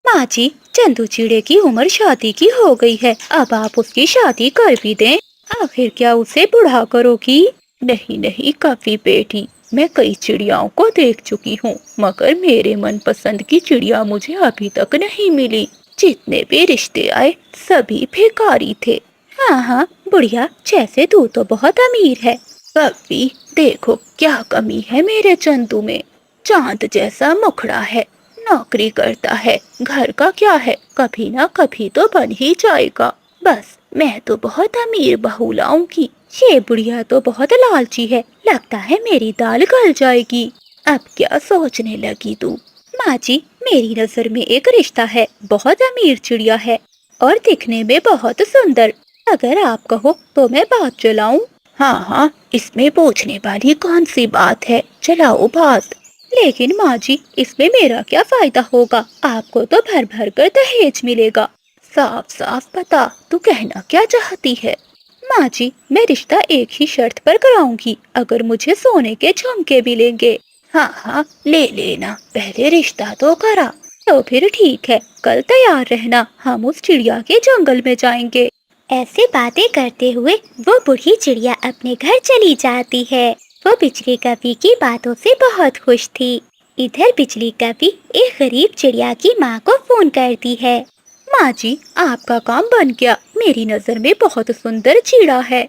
माँ जी, चंदू चिड़े की उम्र शादी की हो गई है। अब आप उसकी शादी कर भी दें, आखिर क्या उसे बुढ़ा करोगी? नहीं नहीं कभी बेटी, मैं कई चिड़ियाओं को देख चुकी हूँ, मगर मेरे मनपसंद की चिड़िया मुझे अभी तक नहीं मिली। जितने भी रिश्ते आए सभी बेकारी थे। हाँ हाँ बुढ़िया, जैसे तू तो बहुत अमीर है। कभी देखो क्या कमी है मेरे चंदू में। चांद जैसा मुखड़ा है, नौकरी करता है, घर का क्या है, कभी ना कभी तो बन ही जाएगा। बस मैं तो बहुत अमीर बहू लाऊंगी। ये बुढ़िया तो बहुत लालची है, लगता है मेरी दाल गल जाएगी। अब क्या सोचने लगी तू? माँ जी, मेरी नजर में एक रिश्ता है, बहुत अमीर चिड़िया है और दिखने में बहुत सुंदर। अगर आप कहो तो मैं बात चलाऊं? हाँ हाँ, इसमें पूछने वाली कौन सी बात है, चलाओ बात। लेकिन माँ जी, इसमें मेरा क्या फायदा होगा? आपको तो भर भर कर दहेज मिलेगा। साफ साफ बता, तू कहना क्या चाहती है? माँ जी, मैं रिश्ता एक ही शर्त पर कराऊंगी, अगर मुझे सोने के झुमके मिलेंगे। हाँ हाँ ले लेना, पहले रिश्ता तो करा। तो फिर ठीक है, कल तैयार रहना, हम उस चिड़िया के जंगल में जाएंगे। ऐसे बातें करते हुए वो बूढ़ी चिड़िया अपने घर चली जाती है। वो बिजली कवि की बातों से बहुत खुश थी। इधर बिजली कवि एक गरीब चिड़िया की माँ को फोन करती है। माँ जी, आपका काम बन गया, मेरी नजर में बहुत सुंदर चिड़ा है।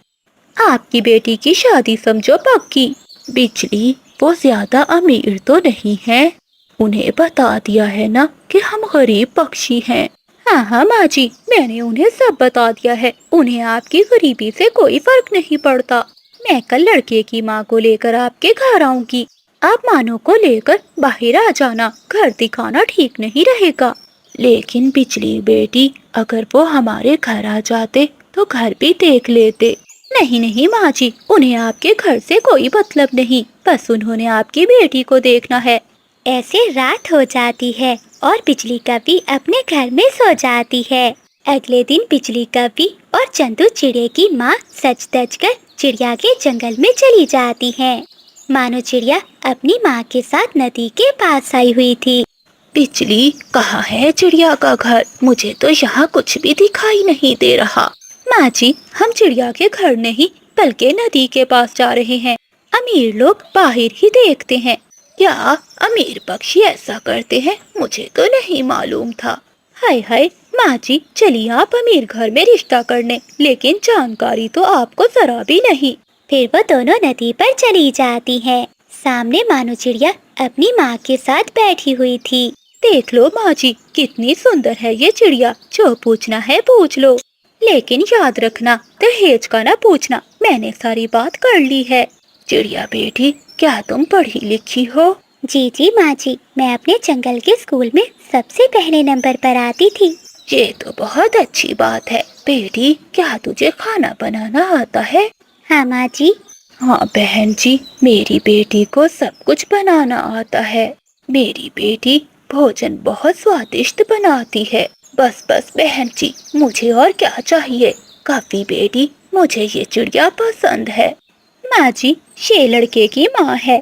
आपकी बेटी की शादी समझो पक्की। बिजली, वो ज्यादा अमीर तो नहीं है, उन्हें बता दिया है ना कि हम गरीब पक्षी हैं। हाँ हाँ माँ जी, मैंने उन्हें सब बता दिया है, उन्हें आपकी गरीबी से कोई फर्क नहीं पड़ता। मैं कल लड़के की माँ को लेकर आपके घर आऊंगी, आप मानो को लेकर बाहर आ जाना, घर दिखाना ठीक नहीं रहेगा। लेकिन बिजली बेटी, अगर वो हमारे घर आ जाते तो घर भी देख लेते। नहीं नहीं माँ जी, उन्हें आपके घर से कोई मतलब नहीं, बस उन्होंने आपकी बेटी को देखना है। ऐसे रात हो जाती है और बिजली कवि अपने घर में सो जाती है। अगले दिन बिजली कवि और चंदू चिड़िया की माँ सच धज कर चिड़िया के जंगल में चली जाती हैं। मानो चिड़िया अपनी माँ के साथ नदी के पास आई हुई थी। बिजली, कहाँ है चिड़िया का घर? मुझे तो यहाँ कुछ भी दिखाई नहीं दे रहा। माँ जी, हम चिड़िया के घर नहीं बल्कि नदी के पास जा रहे हैं। अमीर लोग बाहर ही देखते हैं। क्या अमीर पक्षी ऐसा करते हैं? मुझे तो नहीं मालूम था। हाय हाय माँ जी, चलिए आप अमीर घर में रिश्ता करने, लेकिन जानकारी तो आपको जरा भी नहीं। फिर वो दोनों नदी पर चली जाती हैं। सामने मानो चिड़िया अपनी माँ के साथ बैठी हुई थी। देख लो माँ जी, कितनी सुंदर है ये चिड़िया, जो पूछना है पूछ लो। लेकिन याद रखना, दहेज का ना पूछना, मैंने सारी बात कर ली है। चिड़िया बेटी, क्या तुम पढ़ी लिखी हो? जी जी माँ जी, मैं अपने जंगल के स्कूल में सबसे पहले नंबर पर आती थी। ये तो बहुत अच्छी बात है। बेटी, क्या तुझे खाना बनाना आता है? हाँ माँ जी। हाँ बहन जी, मेरी बेटी को सब कुछ बनाना आता है। मेरी बेटी भोजन बहुत स्वादिष्ट बनाती है। बस बस बहन जी, मुझे और क्या चाहिए? काफी बेटी, मुझे ये चिड़िया पसंद है। माँ जी, ये लड़के की माँ है,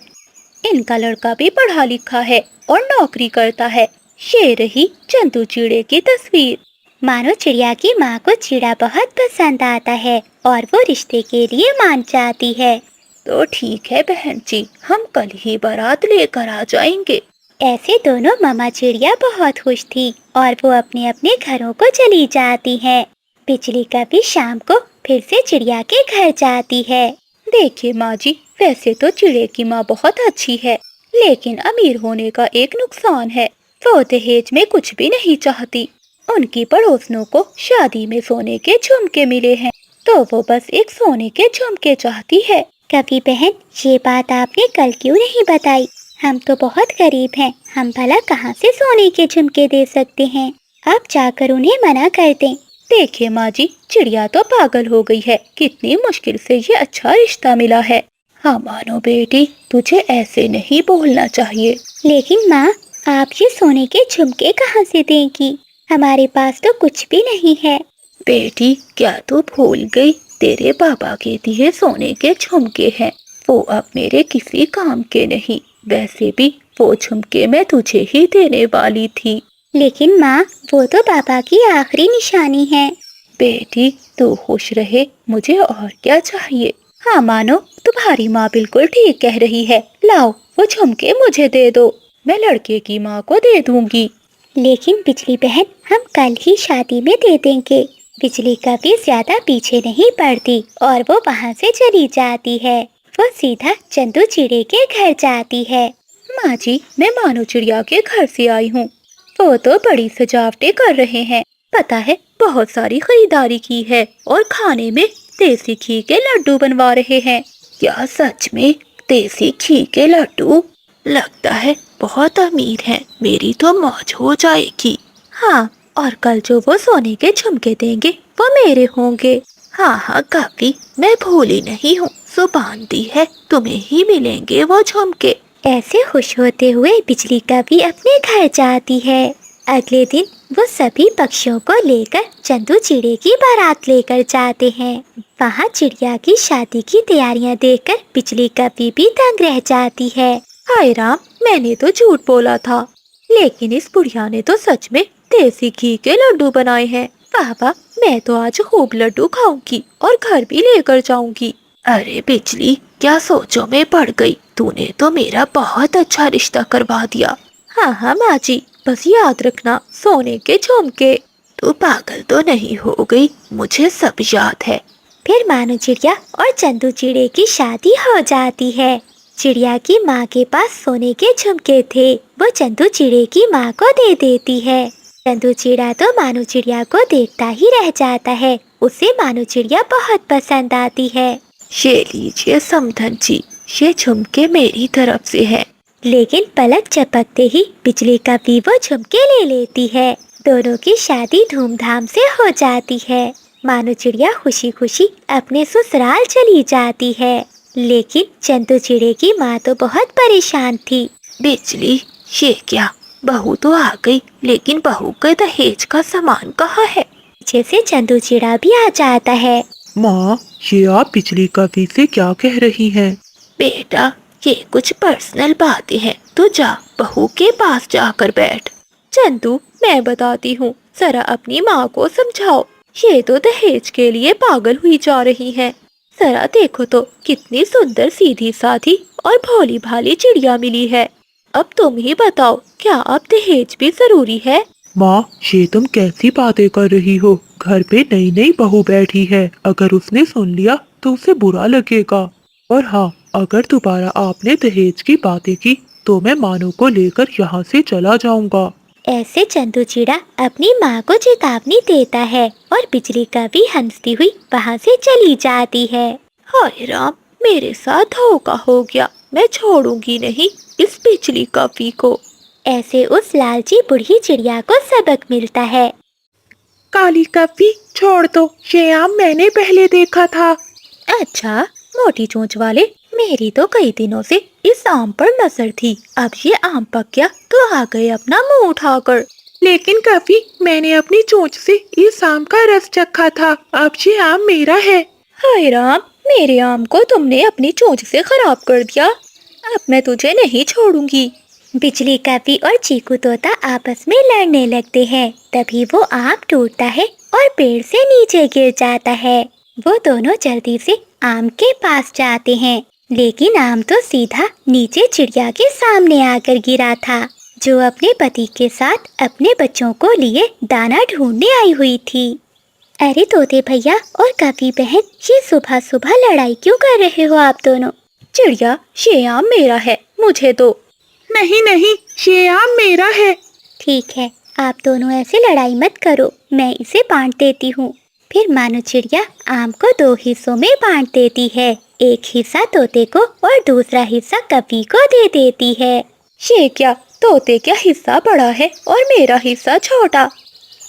इनका लड़का भी पढ़ा लिखा है और नौकरी करता है। ये रही चंदू चिड़े की तस्वीर। मानो चिड़िया की माँ को चिड़ा बहुत पसंद आता है और वो रिश्ते के लिए मान जाती है। तो ठीक है बहन जी, हम कल ही बारात लेकर आ जाएंगे। ऐसे दोनों मामा चिड़िया बहुत खुश थी और वो अपने अपने घरों को चली जाती है। बिजली कभी शाम को फिर से चिड़िया के घर जाती है। देखिए माँ जी, वैसे तो चिड़े की माँ बहुत अच्छी है, लेकिन अमीर होने का एक नुकसान है, वो दहेज में कुछ भी नहीं चाहती। उनकी पड़ोसनों को शादी में सोने के झुमके मिले हैं, तो वो बस एक सोने के झुमके चाहती है। कभी बहन, ये बात आपने कल क्यों नहीं बताई? हम तो बहुत गरीब हैं, हम भला कहाँ से सोने के झुमके दे सकते हैं? आप जाकर उन्हें मना कर दें। देखिए माँ जी, चिड़िया तो पागल हो गई है, कितनी मुश्किल से ये अच्छा रिश्ता मिला है। हाँ मानो बेटी, तुझे ऐसे नहीं बोलना चाहिए। लेकिन माँ, आप ये सोने के झुमके कहाँ से देंगी? हमारे पास तो कुछ भी नहीं है। बेटी, क्या तू भूल गई? तेरे पापा के दिए सोने के झुमके हैं, वो अब मेरे किसी काम के नहीं। वैसे भी वो झुमके मैं तुझे ही देने वाली थी। लेकिन माँ, वो तो पापा की आखिरी निशानी है। बेटी तू खुश रहे, मुझे और क्या चाहिए। हाँ मानो, तुम्हारी माँ बिल्कुल ठीक कह रही है। लाओ वो झुमके मुझे दे दो, मैं लड़के की माँ को दे दूंगी। लेकिन बिजली बहन, हम कल ही शादी में दे देंगे। बिजली कभी ज्यादा पीछे नहीं पड़ती और वो वहाँ से चली जाती है। वो सीधा चंदू चिड़े के घर जाती है। माँ जी, मैं मानो चिड़िया के घर से आई हूँ। वो तो बड़ी सजावटें कर रहे हैं, पता है बहुत सारी खरीदारी की है और खाने में देसी घी के लड्डू बनवा रहे हैं। क्या सच में देसी घी के लड्डू? लगता है बहुत अमीर है, मेरी तो मौज हो जाएगी। हाँ, और कल जो वो सोने के झुमके देंगे वो मेरे होंगे। हाँ हाँ काफी, मैं भूली नहीं हूँ, जुबान दी है तुम्हें ही मिलेंगे वो झुमके। ऐसे खुश होते हुए बिजली कभी अपने घर जाती है। अगले दिन वो सभी पक्षियों को लेकर चंदू चिड़े की बारात लेकर जाते हैं। वहाँ चिड़िया की शादी की तैयारियां देखकर बिजली कभी भी दंग रह जाती है। हाय राम, मैंने तो झूठ बोला था, लेकिन इस बुढ़िया ने तो सच में देसी घी के लड्डू बनाए हैं। वाह वाह, मैं तो आज खूब लड्डू खाऊंगी और घर भी लेकर जाऊंगी। अरे बिजली, क्या सोचों में पड़ गई, तूने तो मेरा बहुत अच्छा रिश्ता करवा दिया। हाँ हाँ माँ जी, बस याद रखना सोने के झुमके। तू पागल तो नहीं हो गई, मुझे सब याद है। फिर मानो चिड़िया और चंदू चिड़े की शादी हो जाती है। चिड़िया की माँ के पास सोने के झुमके थे, वो चंदू चिड़े की माँ को दे देती है। चंदू चिड़ा तो मानो चिड़िया को देखता ही रह जाता है, उसे मानो चिड़िया बहुत पसंद आती है। ये लीजिए समधन जी, ये झुमके मेरी तरफ से है। लेकिन पलक झपकते ही बिजली कभी वो झुमके ले लेती है। दोनों की शादी धूमधाम से हो जाती है। मानो चिड़िया खुशी खुशी अपने ससुराल चली जाती है। लेकिन चंदू चिड़े की माँ तो बहुत परेशान थी। बिजली, ये क्या, बहू तो आ गई, लेकिन बहू के दहेज का सामान कहाँ है? पीछे से चंदू चिड़ा भी आ जाता है। माँ, ये आप बिजली कभी से क्या कह रही हैं? बेटा, ये कुछ पर्सनल बातें हैं, तू जा बहू के पास जाकर बैठ। चंदू, मैं बताती हूँ, जरा अपनी माँ को समझाओ, ये तो दहेज के लिए पागल हुई जा रही है। जरा देखो तो कितनी सुंदर सीधी साधी और भोली भाली चिड़िया मिली है। अब तुम ही बताओ, क्या अब दहेज भी जरूरी है? माँ, ये तुम कैसी बातें कर रही हो? घर पे नई नई बहू बैठी है, अगर उसने सुन लिया तो उसे बुरा लगेगा। और हाँ, अगर दोबारा आपने दहेज की बातें की तो मैं मानो को लेकर यहाँ से चला जाऊंगा। ऐसे चंदू चिड़ा अपनी माँ को चेतावनी देता है और बिजली कभी हंसती हुई वहाँ से चली जाती है। हाय राम, मेरे साथ धोखा हो गया, मैं छोड़ूंगी नहीं इस बिजली कपी को। ऐसे उस लालची बुढ़ी चिड़िया को सबक मिलता है। काली कपी, छोड़ दो, ये आम मैंने पहले देखा था। अच्छा, मोटी चोंच वाले, मेरी तो कई दिनों से इस आम पर नजर थी, अब ये आम पक गया तो आ गए अपना मुंह उठाकर। लेकिन कपी, मैंने अपनी चोंच से इस आम का रस चखा था, अब ये आम मेरा है। हाय राम, मेरे आम को तुमने अपनी चोंच से खराब कर दिया, अब मैं तुझे नहीं छोड़ूंगी। बिजली कपी और चीकू तोता आपस में लड़ने लगते हैं। तभी वो आम टूटता है और पेड़ से नीचे गिर जाता है। वो दोनों जल्दी से आम के पास जाते हैं, लेकिन आम तो सीधा नीचे चिड़िया के सामने आकर गिरा था, जो अपने पति के साथ अपने बच्चों को लिए दाना ढूंढने आई हुई थी। अरे तोते भैया और कपी बहन, ये सुबह सुबह लड़ाई क्यों कर रहे हो आप दोनों? चिड़िया, ये आम मेरा है, मुझे दो। नहीं नहीं, ये आम मेरा है। ठीक है, आप दोनों ऐसे लड़ाई मत करो, मैं इसे बांट देती हूँ। फिर मानो चिड़िया आम को दो हिस्सों में बांट देती है, एक हिस्सा तोते को और दूसरा हिस्सा कपी को दे देती है। ये क्या, तोते का हिस्सा बड़ा है और मेरा हिस्सा छोटा?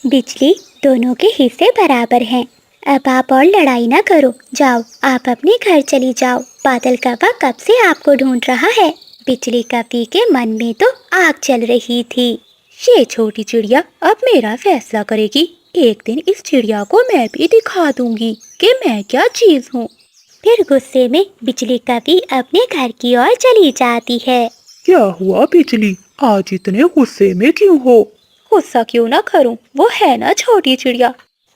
बिजली, दोनों के हिस्से बराबर हैं। अब आप और लड़ाई ना करो, जाओ आप अपने घर चली जाओ। बादल कौवा कब से आपको ढूंढ रहा है। बिजली कपी के मन में तो आग चल रही थी। ये छोटी चिड़िया अब मेरा फैसला करेगी, एक दिन इस चिड़िया को मैं भी दिखा दूंगी कि मैं क्या चीज हूँ। फिर गुस्से में बिजली कपी अपने घर की ओर चली जाती है। क्या हुआ बिजली, आज इतने गुस्से में क्यों हो? गुस्सा क्यों ना करूं, वो है ना छोटी चिड़िया।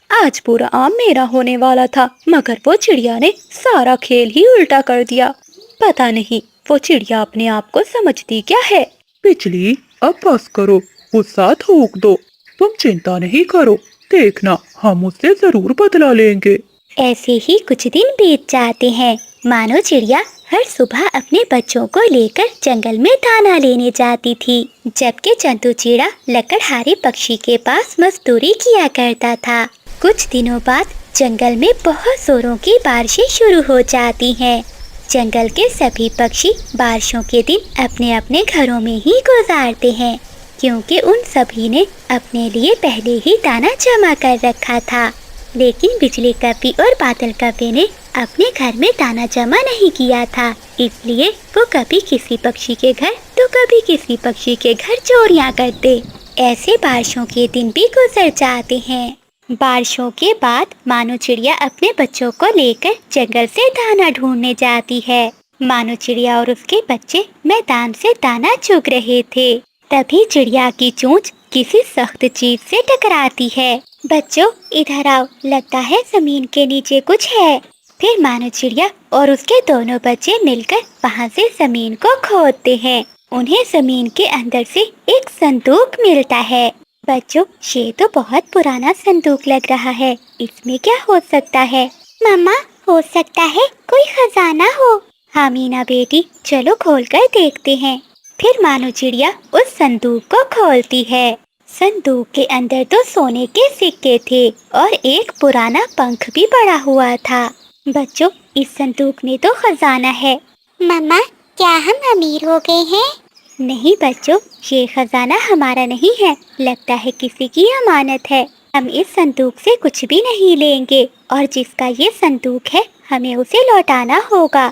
आज पूरा आम मेरा होने वाला था, मगर वो चिड़िया ने सारा खेल ही उल्टा कर दिया। पता नहीं वो चिड़िया अपने आप को समझती क्या है। बिजली, अब बस करो, गुस्सा थूक दो। तुम चिंता नहीं करो, देखना हम उससे जरूर बदला लेंगे। ऐसे ही कुछ दिन बीत जाते हैं। मानो चिड़िया हर सुबह अपने बच्चों को लेकर जंगल में दाना लेने जाती थी, जबकि चंदू चिड़ा लकड़हारे पक्षी के पास मजदूरी किया करता था। कुछ दिनों बाद जंगल में बहुत जोरों की बारिशें शुरू हो जाती हैं। जंगल के सभी पक्षी बारिशों के दिन अपने अपने घरों में ही गुजारते हैं, क्योंकि उन सभी ने अपने लिए पहले ही दाना जमा कर रखा था। लेकिन बिजली कपी और बादल कपी ने अपने घर में दाना जमा नहीं किया था, इसलिए वो कभी किसी पक्षी के घर तो कभी किसी पक्षी के घर चोरियां करते। ऐसे बारिशों के दिन भी गुजर जाते हैं। बारिशों के बाद मानो चिड़िया अपने बच्चों को लेकर जंगल से दाना ढूंढने जाती है। मानो चिड़िया और उसके बच्चे मैदान से दाना चुग रहे थे। तभी चिड़िया की चोंच किसी सख्त चीज से टकराती है। बच्चों इधर आओ, लगता है जमीन के नीचे कुछ है। फिर मानो चिड़िया और उसके दोनों बच्चे मिलकर वहाँ से जमीन को खोदते हैं। उन्हें जमीन के अंदर से एक संदूक मिलता है। बच्चों, ये तो बहुत पुराना संदूक लग रहा है, इसमें क्या हो सकता है? मम्मा, हो सकता है कोई खजाना हो। हाँ मीना बेटी, चलो खोलकर देखते हैं। फिर मानो चिड़िया उस संदूक को खोलती है। संदूक के अंदर तो सोने के सिक्के थे और एक पुराना पंख भी पड़ा हुआ था। बच्चों, इस संदूक में तो खजाना है। मम्मा, क्या हम अमीर हो गए हैं? नहीं बच्चों, ये खजाना हमारा नहीं है, लगता है किसी की अमानत है। हम इस संदूक से कुछ भी नहीं लेंगे और जिसका ये संदूक है हमें उसे लौटाना होगा।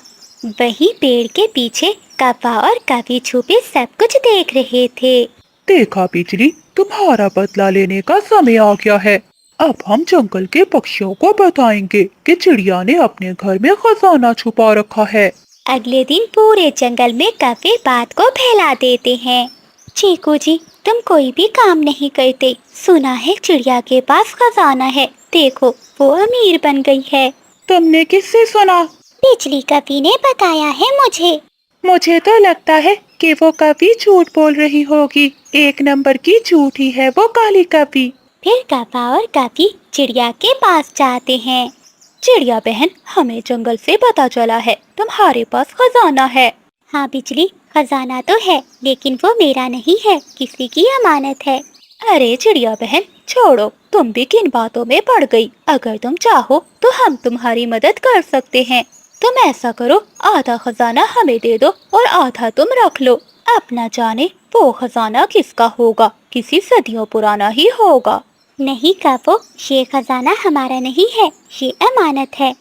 वहीं पेड़ के पीछे कौवा और कवि छुपे सब कुछ देख रहे थे। देखा बिजली, तुम्हारा बदला लेने का समय आ गया है। अब हम जंगल के पक्षियों को बताएंगे कि चिड़िया ने अपने घर में खजाना छुपा रखा है। अगले दिन पूरे जंगल में कौवे बात को फैला देते हैं। चीकू जी, तुम कोई भी काम नहीं करते। सुना है चिड़िया के पास खजाना है, देखो वो अमीर बन गई है। तुमने किससे सुना? बिजली कवि ने बताया है मुझे। मुझे तो लगता है कि वो कभी झूठ बोल रही होगी। एक नंबर की झूठी है वो काली कभी। फिर कौवा और कवि चिड़िया के पास जाते हैं। चिड़िया बहन, हमें जंगल से पता चला है तुम्हारे पास खजाना है। हाँ बिजली, खजाना तो है, लेकिन वो मेरा नहीं है, किसी की अमानत है। अरे चिड़िया बहन, छोड़ो, तुम भी किन बातों में पड़ गई। अगर तुम चाहो तो हम तुम्हारी मदद कर सकते हैं। तुम ऐसा करो, आधा खजाना हमें दे दो और आधा तुम रख लो। अब न जाने वो खजाना किसका होगा, किसी सदियों पुराना ही होगा। नहीं कवो, ये खजाना हमारा नहीं है, ये अमानत है।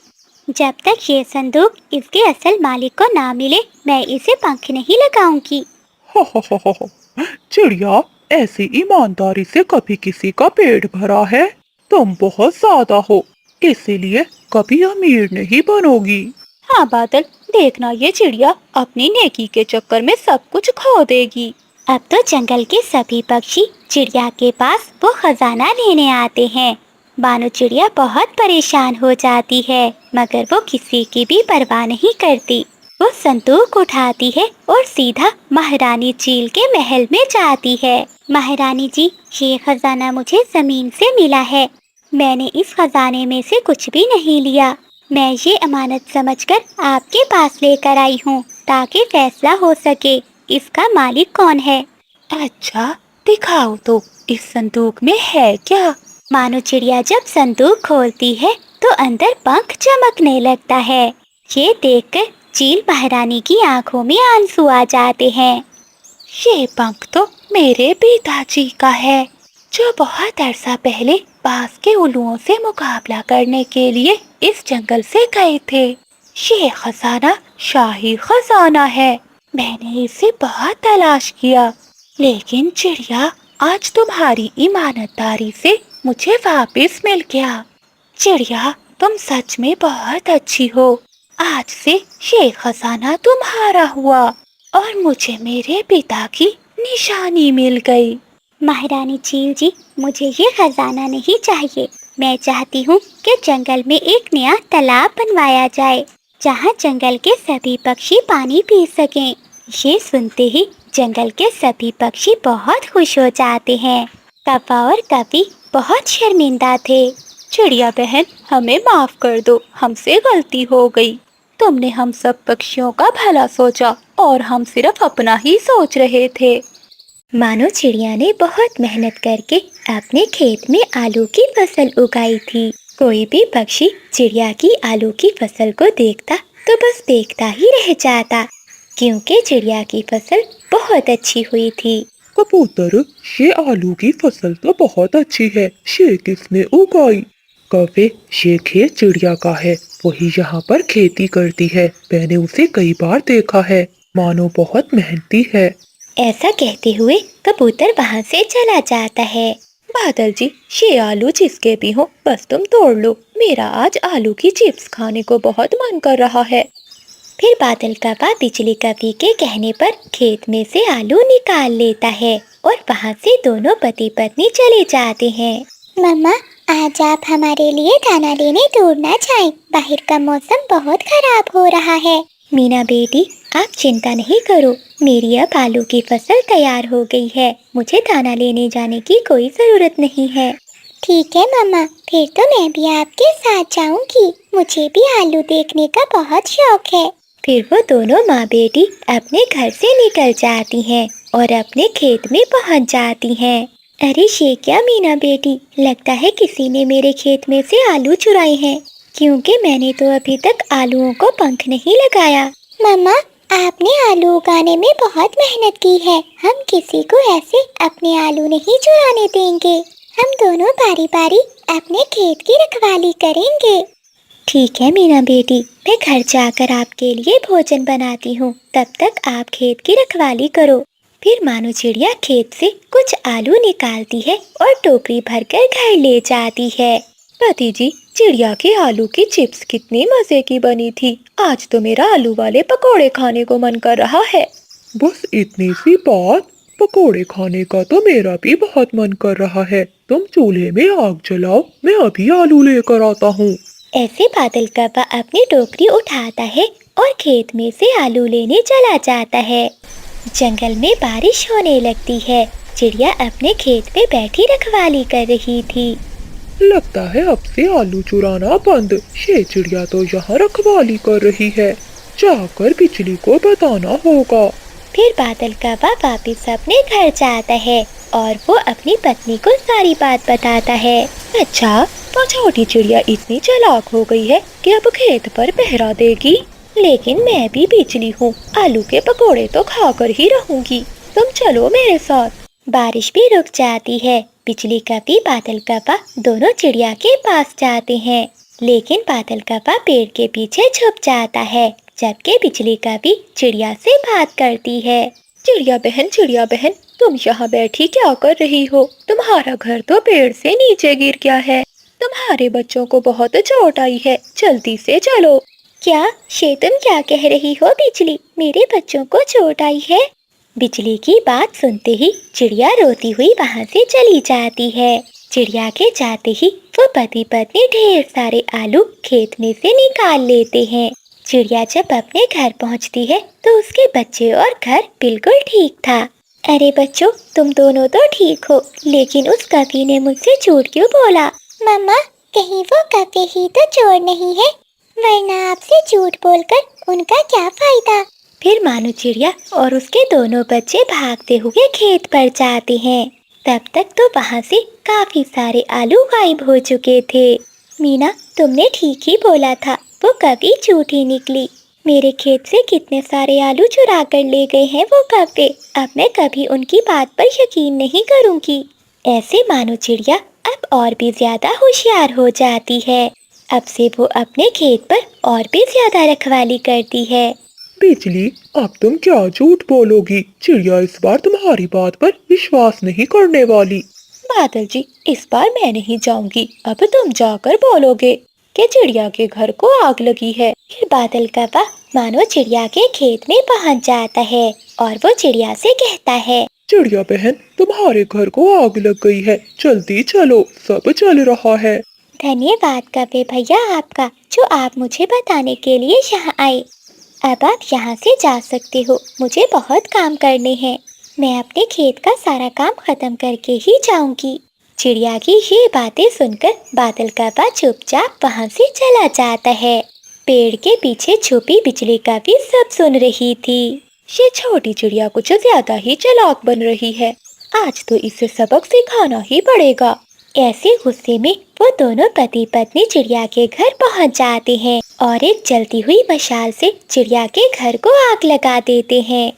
जब तक ये संदूक इसके असल मालिक को ना मिले, मैं इसे पंख नहीं लगाऊंगी। हो। चिड़िया, ऐसी ईमानदारी से कभी किसी का पेट भरा है? तुम बहुत ज्यादा हो, इसीलिए कभी अमीर नहीं बनोगी। हाँ बादल, देखना ये चिड़िया अपनी नेकी के चक्कर में सब कुछ खो देगी। अब तो जंगल के सभी पक्षी चिड़िया के पास वो खजाना लेने आते हैं। मानो चिड़िया बहुत परेशान हो जाती है, मगर वो किसी की भी परवाह नहीं करती। वो संदूक उठाती है और सीधा महारानी चील के महल में जाती है। महारानी जी, ये खजाना मुझे जमीन से मिला है। मैंने इस खजाने में से कुछ भी नहीं लिया। मैं ये अमानत समझकर आपके पास लेकर आई हूँ, ताकि फैसला हो सके इसका मालिक कौन है। अच्छा, दिखाओ तो इस संदूक में है क्या? मानो चिड़िया जब संदूक खोलती है तो अंदर पंख चमकने लगता है। ये देखकर चील महारानी की आंखों में आंसू आ जाते हैं। ये पंख तो मेरे पिताजी का है, जो बहुत अरसा पहले पास के उल्लुओं से मुकाबला करने के लिए इस जंगल से गए थे। ये खजाना शाही खजाना है। मैंने इसे बहुत तलाश किया, लेकिन चिड़िया आज तुम्हारी ईमानदारी से मुझे वापस मिल गया। चिड़िया, तुम सच में बहुत अच्छी हो। आज से ये खजाना तुम्हारा हुआ और मुझे मेरे पिता की निशानी मिल गई। महारानी चील जी, मुझे ये खजाना नहीं चाहिए। मैं चाहती हूँ कि जंगल में एक नया तालाब बनवाया जाए जहाँ जंगल के सभी पक्षी पानी पी सकें। ये सुनते ही जंगल के सभी पक्षी बहुत खुश हो जाते हैं। कौवा और कवि बहुत शर्मिंदा थे। चिड़िया बहन, हमें माफ कर दो, हमसे गलती हो गई। तुमने हम सब पक्षियों का भला सोचा और हम सिर्फ अपना ही सोच रहे थे। मानो चिड़िया ने बहुत मेहनत करके अपने खेत में आलू की फसल उगाई थी। कोई भी पक्षी चिड़िया की आलू की फसल को देखता तो बस देखता ही रह जाता, क्योंकि चिड़िया की फसल बहुत अच्छी हुई थी। कबूतर, ये आलू की फसल तो बहुत अच्छी है, ये किसने उगाई? कौवे, ये खेत चिड़िया का है, वही यहाँ पर खेती करती है, मैंने उसे कई बार देखा है, मानो बहुत मेहनती है। ऐसा कहते हुए कबूतर वहाँ से चला जाता है। बादल जी, ये आलू जिसके भी हो, बस तुम तोड़ लो। मेरा आज आलू की चिप्स खाने को बहुत मन कर रहा है। फिर बादल कौवा बिजली कवि के कहने पर खेत में से आलू निकाल लेता है और वहाँ से दोनों पति पत्नी चले जाते हैं। मम्मा, आज आप हमारे लिए दाना लेने दूर ना जाएं। बाहर का मौसम बहुत खराब हो रहा है। मीना बेटी, आप चिंता नहीं करो, मेरी अब आलू की फसल तैयार हो गई है। मुझे दाना लेने जाने की कोई जरूरत नहीं है। ठीक है मम्मा, फिर तो मैं भी आपके साथ जाऊंगी। मुझे भी आलू देखने का बहुत शौक है। फिर वो दोनों माँ बेटी अपने घर से निकल जाती हैं और अपने खेत में पहुँच जाती हैं। अरे ये क्या मीना बेटी, लगता है किसी ने मेरे खेत में से आलू चुराए हैं, क्योंकि मैंने तो अभी तक आलूओं को पंख नहीं लगाया। मम्मा, आपने आलू उगाने में बहुत मेहनत की है। हम किसी को ऐसे अपने आलू नहीं चुराने देंगे। हम दोनों बारी बारी अपने खेत की रखवाली करेंगे। ठीक है मीना बेटी, मैं घर जाकर आपके लिए भोजन बनाती हूँ, तब तक आप खेत की रखवाली करो। फिर मानो चिड़िया खेत से कुछ आलू निकालती है और टोकरी भरकर घर ले जाती है। पति जी, चिड़िया के आलू की चिप्स कितनी मजे की बनी थी। आज तो मेरा आलू वाले पकोड़े खाने को मन कर रहा है। बस इतनी सी बात, पकोड़े खाने का तो मेरा भी बहुत मन कर रहा है। तुम चूल्हे में आग जलाओ, मैं अभी आलू लेकर आता हूँ। ऐसे बादल कौवा अपनी टोकरी उठाता है और खेत में से आलू लेने चला जाता है। जंगल में बारिश होने लगती है। चिड़िया अपने खेत में बैठी रखवाली कर रही थी। लगता है अब से आलू चुराना बंद। ये चिड़िया तो यहाँ रखवाली कर रही है, जाकर बिजली को बताना होगा। फिर बादल कौवा वापस अपने घर जाता है और वो अपनी पत्नी को सारी बात बताता है। अच्छा, तो छोटी चिड़िया इतनी चालाक हो गई है कि अब खेत पर पहरा देगी। लेकिन मैं भी बिजली हूँ, आलू के पकोड़े तो खाकर ही रहूंगी। तुम चलो मेरे साथ। बारिश भी रुक जाती है। बिजली कवि बादल कौवा दोनों चिड़िया के पास जाते हैं, लेकिन बादल कौवा पेड़ के पीछे छुप जाता है, जबकि बिजली कवि चिड़िया से बात करती है। चिड़िया बहन, तुम यहाँ बैठी क्या कर रही हो? तुम्हारा घर तो पेड़ से नीचे गिर गया है। तुम्हारे बच्चों को बहुत चोट आई है, जल्दी से चलो। क्या ये तुम क्या कह रही हो बिजली? मेरे बच्चों को चोट आई है? बिजली की बात सुनते ही चिड़िया रोती हुई वहाँ से चली जाती है। चिड़िया के जाते ही वो पति पत्नी ढेर सारे आलू खेत में से निकाल लेते हैं। चिड़िया जब अपने घर पहुँचती है तो उसके बच्चे और घर बिल्कुल ठीक था। अरे बच्चों, तुम दोनों तो ठीक हो, लेकिन उस कवि ने मुझसे झूठ क्यों बोला? मम्मा, कहीं वो कवि ही तो चोर नहीं है, वरना आपसे झूठ बोलकर उनका क्या फायदा? फिर मानो चिड़िया और उसके दोनों बच्चे भागते हुए खेत पर जाते हैं। तब तक तो वहाँ से काफी सारे आलू गायब हो चुके थे। मीना, तुमने ठीक ही बोला था, वो कभी झूठी निकली। मेरे खेत से कितने सारे आलू चुरा कर ले गए हैं वो कौवे। अब मैं कभी उनकी बात पर यकीन नहीं करूँगी। ऐसे मानो चिड़िया अब और भी ज्यादा होशियार हो जाती है। अब से वो अपने खेत पर और भी ज्यादा रखवाली करती है। बिजली, अब तुम क्या झूठ बोलोगी? चिड़िया इस बार तुम्हारी बात पर विश्वास नहीं करने वाली। बादल जी, इस बार मैं नहीं जाऊंगी, अब तुम जाकर बोलोगे कि चिड़िया के घर को आग लगी है। फिर बादल कौवा मानो चिड़िया के खेत में पहुंच जाता है और वो चिड़िया से कहता है, चिड़िया बहन, तुम्हारे घर को आग लग गई है, जल्दी चलो, सब जल रहा है। धन्यवाद कवे भैया आपका, जो आप मुझे बताने के लिए यहाँ आए। अब आप यहाँ से जा सकते हो, मुझे बहुत काम करने हैं। मैं अपने खेत का सारा काम खत्म करके ही जाऊंगी। चिड़िया की ये बातें सुनकर बादल का बा चुपचाप वहाँ से चला जाता है। पेड़ के पीछे छुपी बिजली का भी सब सुन रही थी। ये छोटी चिड़िया कुछ ज्यादा ही चालाक बन रही है, आज तो इसे सबक सिखाना ही पड़ेगा। ऐसे गुस्से में वो दोनों पति पत्नी चिड़िया के घर पहुंच जाते हैं और एक जलती हुई मशाल से चिड़िया के घर को आग लगा देते हैं।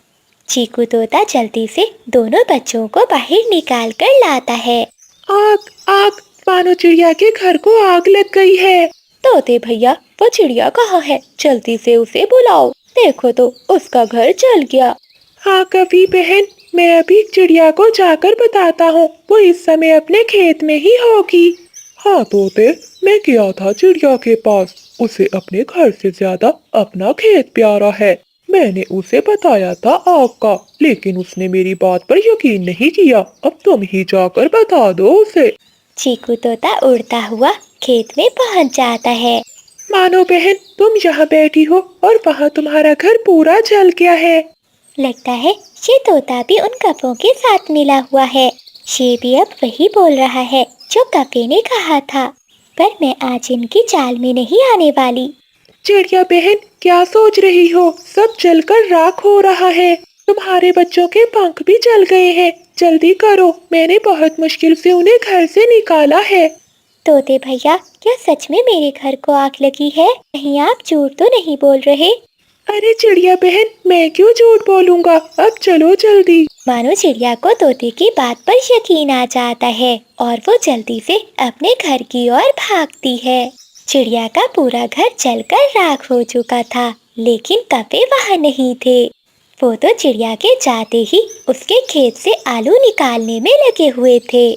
चीकू तोता जल्दी से दोनों बच्चों को बाहर निकाल कर लाता है। आग आग, मानो चिड़िया के घर को आग लग गई है। तोते भैया, वो चिड़िया कहाँ है? जल्दी से उसे बुलाओ, देखो तो उसका घर जल गया। हाँ कवि बहन, मैं अभी चिड़िया को जाकर बताता हूँ, वो इस समय अपने खेत में ही होगी। हाँ तोते, मैं गया था चिड़िया के पास, उसे अपने घर से ज्यादा अपना खेत प्यारा है। मैंने उसे बताया था आग का, लेकिन उसने मेरी बात पर यकीन नहीं किया। अब तुम ही जाकर बता दो उसे। चीकू तोता उड़ता हुआ खेत में पहुंच जाता है। मानो बहन, तुम यहाँ बैठी हो और वहाँ तुम्हारा घर पूरा जल गया है। लगता है ये तोता भी उन कपों के साथ मिला हुआ है। ये भी अब वही बोल रहा है जो कपे ने कहा था, पर मैं आज इनकी चाल में नहीं आने वाली। चिड़िया बहन, क्या सोच रही हो? सब जलकर राख हो रहा है, तुम्हारे बच्चों के पंख भी जल गए हैं। जल्दी करो, मैंने बहुत मुश्किल से उन्हें घर से निकाला है। तोते भैया, क्या सच में मेरे घर को आग लगी है? कहीं आप झूठ तो नहीं बोल रहे? अरे चिड़िया बहन, मैं क्यों झूठ बोलूँगा, अब चलो जल्दी। मानो चिड़िया को तोते की बात पर यकीन आ जाता है और वो जल्दी से अपने घर की ओर भागती है। चिड़िया का पूरा घर जलकर राख हो चुका था, लेकिन कपे वहाँ नहीं थे। वो तो चिड़िया के जाते ही उसके खेत से आलू निकालने में लगे हुए थे।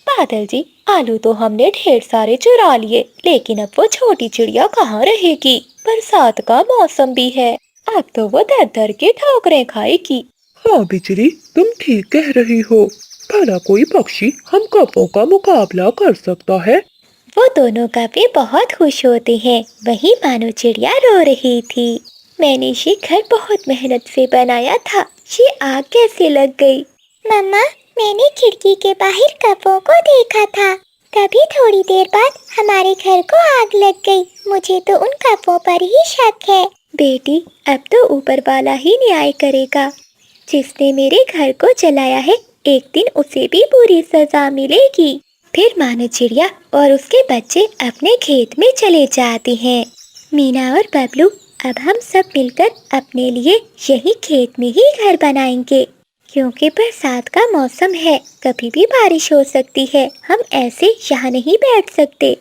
बादल जी, आलू तो हमने ढेर सारे चुरा लिए, लेकिन अब वो छोटी चिड़िया कहाँ रहेगी? बरसात का मौसम भी है, अब तो वो दर दर के ठोकरें खाएगी। हाँ बिजली, तुम ठीक कह रही हो। भला कोई पक्षी हम कपों का मुकाबला कर सकता है? वो दोनों कपे बहुत खुश होते हैं। वहीं मानो चिड़िया रो रही थी। मैंने ये घर बहुत मेहनत से बनाया था, ये आग कैसे लग गई? मम्मा, मैंने खिड़की के बाहर कपों को देखा था, तभी थोड़ी देर बाद हमारे घर को आग लग गई। मुझे तो उन कपों पर ही शक है। बेटी, अब तो ऊपर वाला ही न्याय करेगा। जिसने मेरे घर को जलाया है, एक दिन उसे भी बुरी सजा मिलेगी। फिर मानो चिड़िया और उसके बच्चे अपने खेत में चले जाते हैं। मीना और बबलू, अब हम सब मिलकर अपने लिए यही खेत में ही घर बनाएंगे, क्योंकि बरसात का मौसम है, कभी भी बारिश हो सकती है। हम ऐसे यहाँ नहीं बैठ सकते।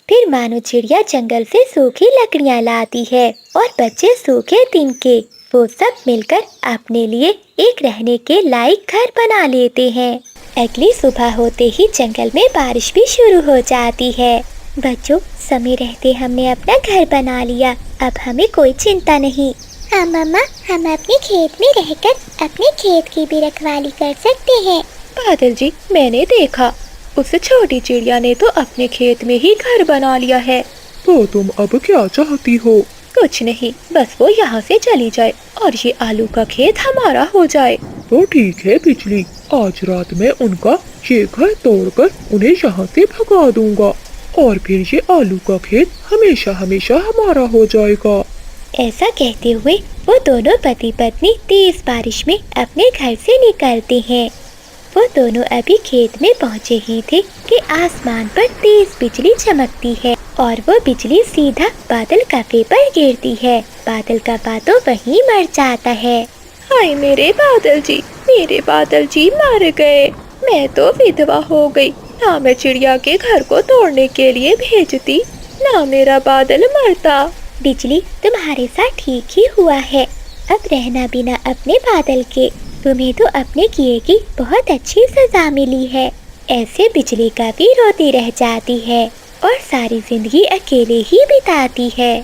फिर मानो चिड़िया जंगल से सूखी लकड़ियाँ लाती है और बच्चे सूखे तिनके। वो सब मिलकर अपने लिए एक रहने के लायक घर बना लेते हैं। अगली सुबह होते ही जंगल में बारिश भी शुरू हो जाती है। बच्चों, समय रहते हमने अपना घर बना लिया, अब हमें कोई चिंता नहीं। हाँ मम्मा, हम अपने खेत में रहकर अपने खेत की भी रखवाली कर सकते हैं। बादल जी, मैंने देखा, उस छोटी चिड़िया ने तो अपने खेत में ही घर बना लिया है। तो तुम अब क्या चाहती हो? कुछ नहीं, बस वो यहाँ से चली जाए और ये आलू का खेत हमारा हो जाए। तो ठीक है बिजली, आज रात में उनका ये घर तोड़कर उन्हें यहाँ से भगा दूंगा और फिर ये आलू का खेत हमेशा हमेशा हमारा हो जाएगा। ऐसा कहते हुए वो दोनों पति पत्नी तेज बारिश में अपने घर से निकलते हैं। वो दोनों अभी खेत में पहुँचे ही थे कि आसमान पर तेज बिजली चमकती है और वो बिजली सीधा बादल कपे पर गिरती है। बादल कपा तो वहीं मर जाता है। हाय मेरे बादल जी, मेरे बादल जी मर गए। मैं तो विधवा हो गई, ना मैं चिड़िया के घर को तोड़ने के लिए भेजती, ना मेरा बादल मरता। बिजली, तुम्हारे साथ ठीक ही हुआ है। अब रहना बिना अपने बादल के। तुम्हें तो अपने किए की बहुत अच्छी सजा मिली है। ऐसे बिजली का भी रोती रह जाती है और सारी जिंदगी अकेले ही बिताती है।